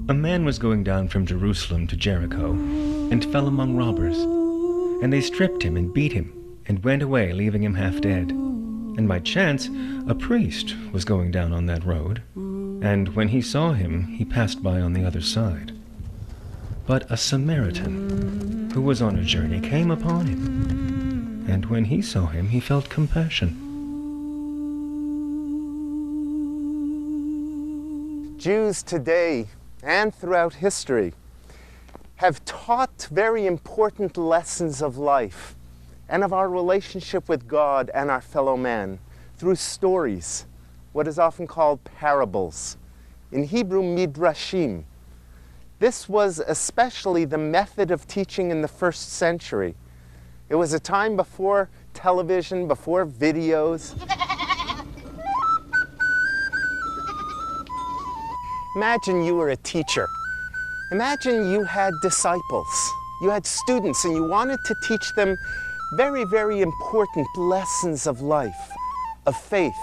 A man was going down from Jerusalem to Jericho, and fell among robbers. And they stripped him and beat him, and went away, leaving him half dead. And by chance a priest was going down on that road, and when he saw him, he passed by on the other side. But a Samaritan, who was on a journey, came upon him, and when he saw him, he felt compassion. Jews today and throughout history have taught very important lessons of life and of our relationship with God and our fellow man through stories, what is often called parables. In Hebrew, midrashim. This was especially the method of teaching in the first century. It was a time before television, before videos. Imagine you were a teacher. Imagine you had disciples. You had students and you wanted to teach them very, very important lessons of life, of faith,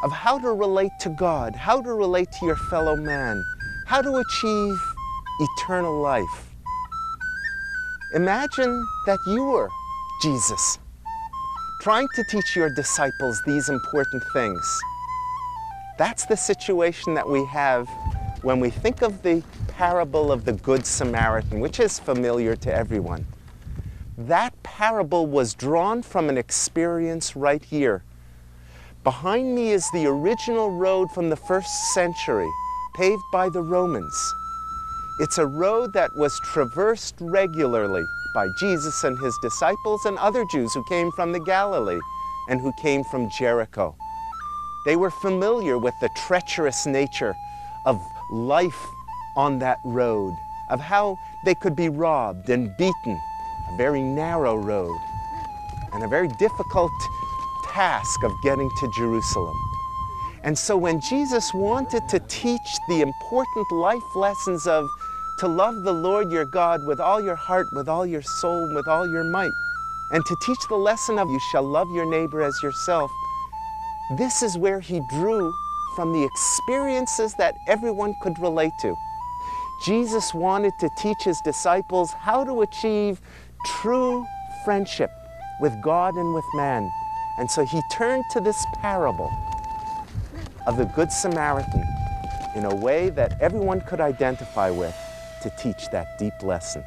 of how to relate to God, how to relate to your fellow man, how to achieve eternal life. Imagine that you were Jesus, trying to teach your disciples these important things. That's the situation that we have when we think of the parable of the Good Samaritan, which is familiar to everyone. That parable was drawn from an experience right here. Behind me is the original road from the first century, paved by the Romans. It's a road that was traversed regularly by Jesus and his disciples and other Jews who came from the Galilee and who came from Jericho. They were familiar with the treacherous nature of life on that road, of how they could be robbed and beaten, a very narrow road, and a very difficult task of getting to Jerusalem. And so when Jesus wanted to teach the important life lessons of to love the Lord your God with all your heart, with all your soul, and with all your might, and to teach the lesson of you shall love your neighbor as yourself, this is where he drew from the experiences that everyone could relate to. Jesus wanted to teach his disciples how to achieve true friendship with God and with man. And so he turned to this parable of the Good Samaritan in a way that everyone could identify with to teach that deep lesson.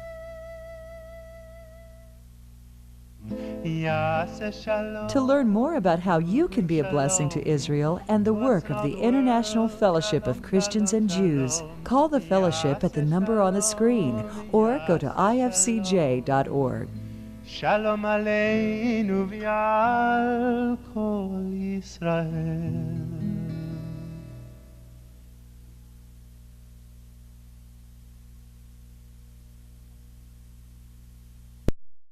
To learn more about how you can be a blessing to Israel and the work of the International Fellowship of Christians and Jews, call the fellowship at the number on the screen or go to ifcj.org. Shalom Aleinu v'al kol Yisrael.